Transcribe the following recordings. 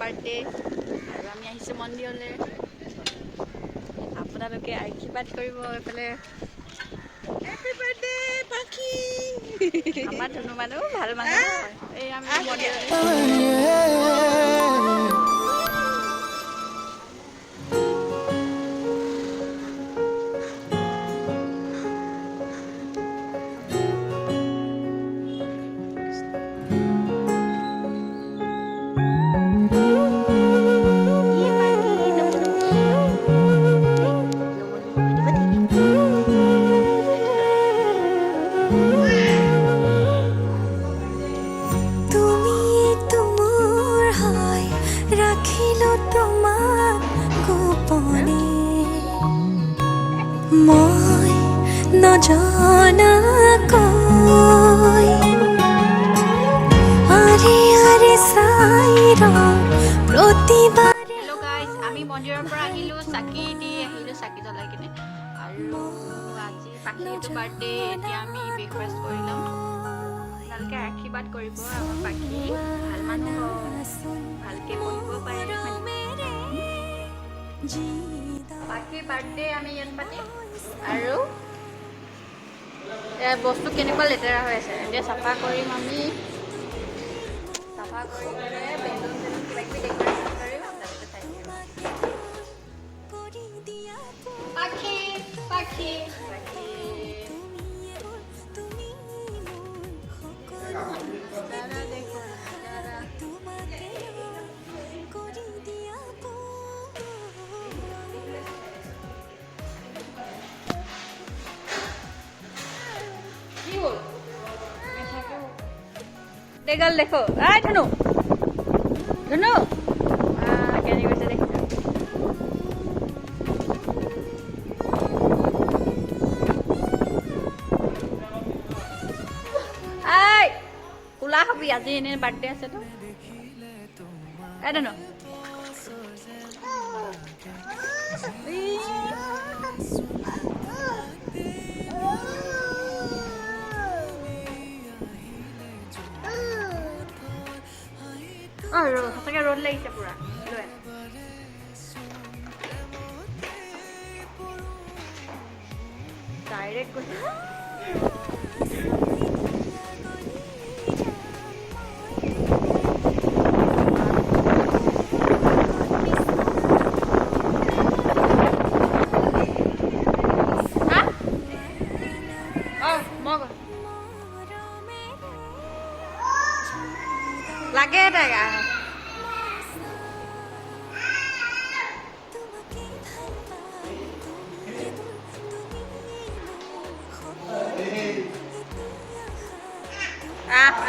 Birthday আৰু আমি আহিছোঁ মন্দিৰলৈ। আপোনালোকে আশীৰ্বাদ কৰিব এইফালে। হেপী বাৰ্থডে পাখি। আমাৰ ধুনু মানুহ ভাল মানুহ হয়। এই আমি মন্দিৰলৈ মই নজনাকৈ আৰে আৰে চাই প্ৰতিবাৰ। হেল্ল' গাইজ, আমি মন্দিৰৰ পৰা আহিলোঁ, চাকি দি আহিলোঁ, চাকি জ্বলাই কিনে। আৰু আজি পাখিটো বাৰ্থডে। এতিয়া আমি ব্ৰেকফাষ্ট কৰি লওঁ। আপোনালোকে আশীৰ্বাদ কৰিব আমাৰ পাখি ভাল মানুহ হয়, ভালকে পঢ়িব পাৰে। পাখিৰ বাৰ্থডে আমি ইয়াত পাতিম। আৰু বস্তু কেনেকুৱা লেতেৰা হৈ আছে, এতিয়া চাফা কৰিম আমি। চাফা কৰি কিনে বেলুন চেলুন কিবা কিবি ডেক'ৰেশ্যন কৰিম। আপোনালোকে চাই থাকিব। পাখি পাখি পাখি নাজাৰা দেখো নাজাৰা। কি হ'ল দেগাল দেখো। আই ধনু ধনু কেনে গৈছে দেখিছা। আই কোলা হবি আজি, এনেই বাৰ্থডে আছে তো। এই ধনু সঁচাকে ৰ'দ লাগিছে পুৰা। লৈ ডাইৰেক্ট গৈছে। লাগে তাই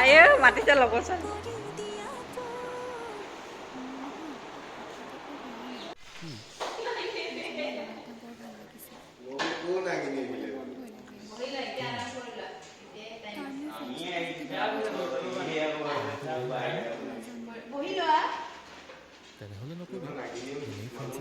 আয়ো মাতিছে লগৰ চোন। তেনেহ'লে নকবি এনেই ফেঞ্চি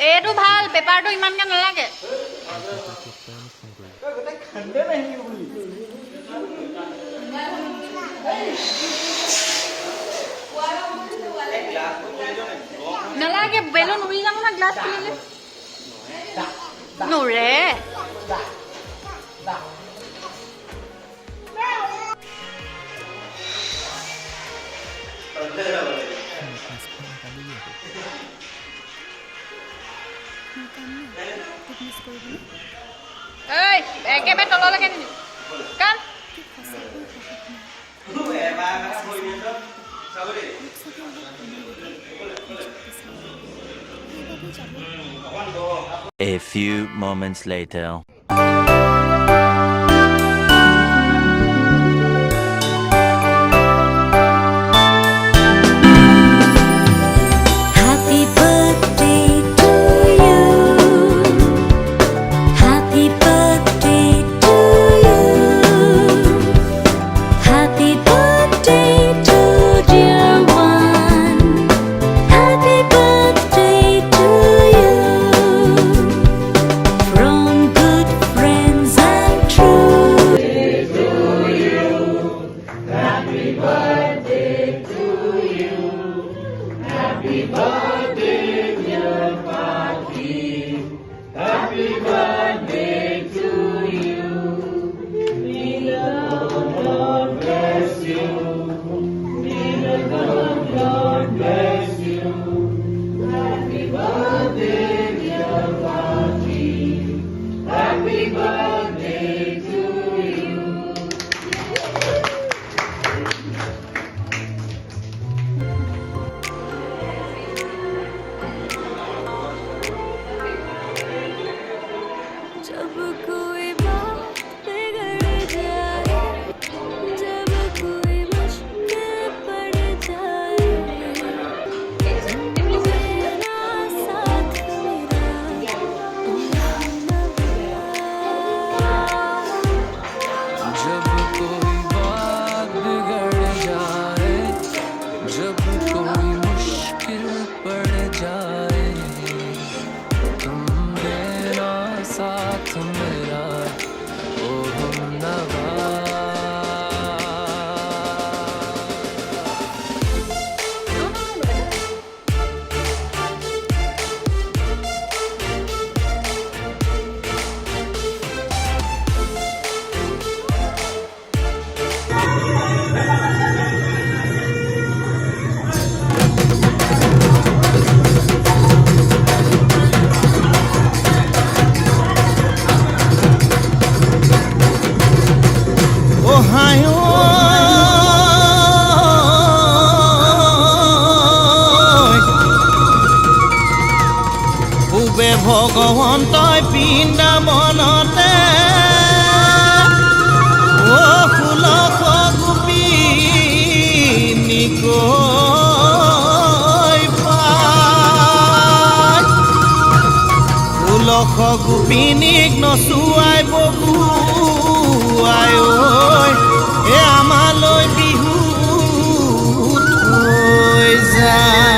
এইটো ভাল, পেপাৰটো ইমানকে নালাগে। নালাগে, বেলুন উৰি যাব না গ্লাছ খুলিলে। নুৰে একেবাৰে তললৈকে নিবি কাণ A few moments later. Happy birthday to you. Happy birthday to you. Happy birthday to dear one. Happy birthday to you. From good friends and true. जब कोई बात बिगड़ जाए, जब कोई मुश्किल पड़ जाए, मेरा साथ मेरा जब कोई बात बिगड़ जाए, जब कोई मुश्किल पड़ जाए, तुम देना साथ मेरा ओ हमनवा। পূবে ভগৱন্তই বৃন্দাবনতে ও ফুলক গোপিনীকৈ পায়। ফুলক গোপিনীক নচুৱাই বগুৱাই ঐ এ আমালৈ বিহু থৈ যায়।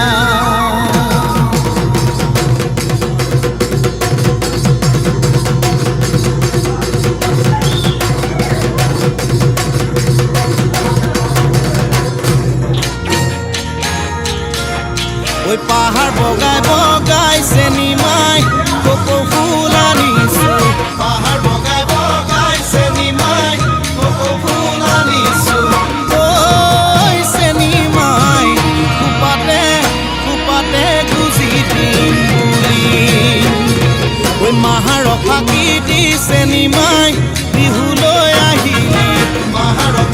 ওই পাহাড় বগাই বগাই চেনিমাই কোকো ফুল আনিছো। পাহাড় বগাই বগাই চেনিমাই কোকো ফুল আনিছো। ওই চেনিমাই কুপাতে কুপাতে গুজি দিম বুলি। ওই মাহাৰক ফাঁকি দি চেনিমাই বিহুলৈ আহিলি। মাহাৰক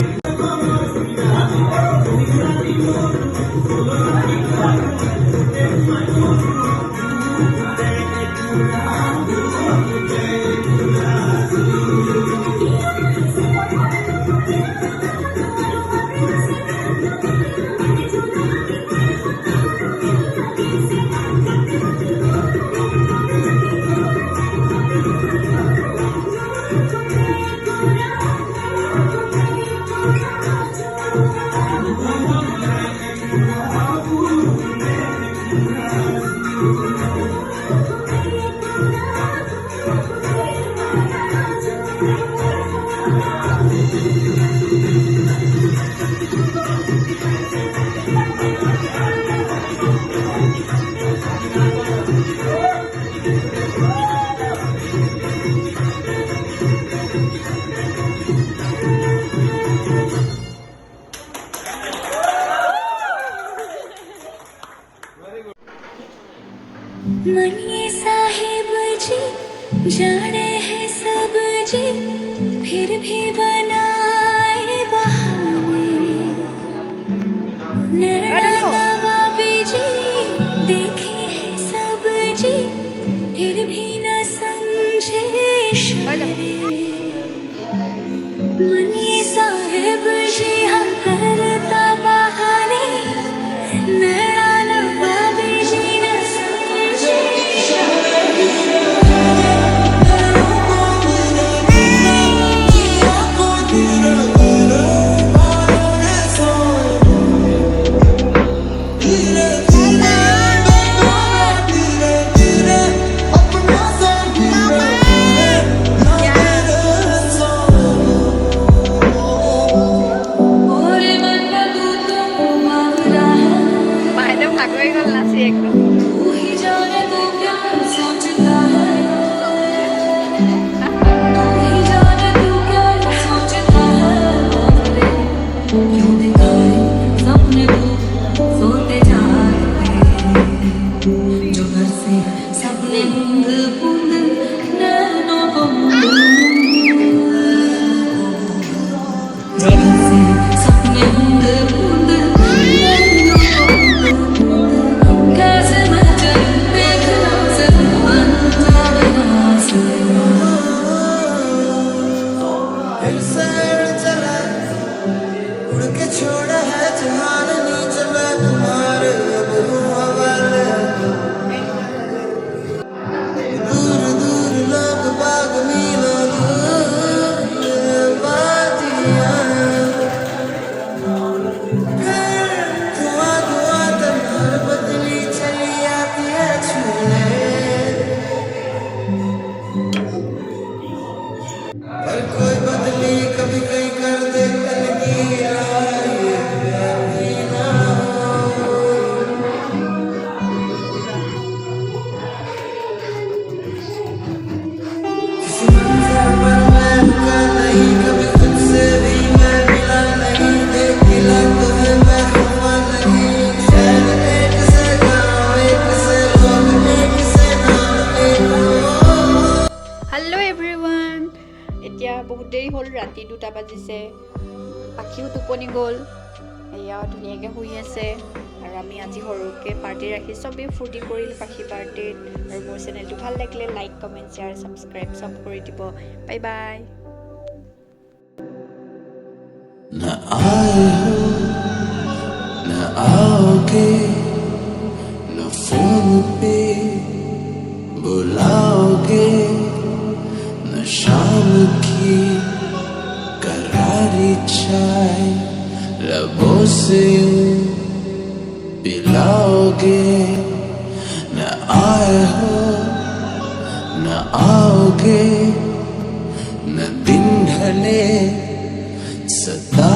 मनिए साहिब जी जाने हैं सब जी, फिर भी बनाए बहाने। नैना नवाबी जी देखे हैं सब जी, फिर भी न मनी साहेब जी हम करता बहाने नैना नवाबी जी न समझे বাইদেউ ভাগৰি গ'ল নাচি একদম। तू ही जाने तू क्या सोचता है तू ही जाने तू क्या सोचता है यूं दिखाए सपने तू सोते जाते जो घर से सपने बूंद बूंद नैनों को जो घर से सपने बूंद बूंद नैनों को कैसे मैं चलूं देखना ज़रूर बना से चला उड़ के छोड़ा है जहान नीचे मैं तुम्हारे अब हूँ हवाले दूर दूर लोग बाग मीलों दूर वादियाँ धुआं धुआं तन्हार बदली चली आती है छूने पर कोई बदली कभी कहीं कर दे तन की राह ये प्यार भी ना हो किसी मंज़र पर मैं रुका नहीं कभी खुद से भी मैं मिला नहीं देख खिला तुम्हें मैं खफा नहीं शहर एक से गाँव एक से लोग एक से नाम एक हो হেল্ল' এভৰিৱান, এতিয়া বহুত দেৰি হ'ল, ৰাতি 2টা বাজিছে। পাখিও টোপনি গ'ল, এয়া ধুনীয়াকৈ শুই আছে। আৰু আমি আজি সৰুকৈ পাৰ্টি ৰাখি চবেই ফূৰ্তি কৰিলোঁ পাখি বাৰ্থডেত। আৰু মোৰ চেনেলটো ভাল লাগিলে লাইক কমেণ্ট শ্বেয়াৰ ছাবস্ক্ৰাইব চব কৰি দিব। Bye bye. न आए हो न आओगे न फोन पे बुलाओगे न शाम की करारी चाय लबों से यूं पिलाओगे न आए हो न आओगे न दिन ढले सदा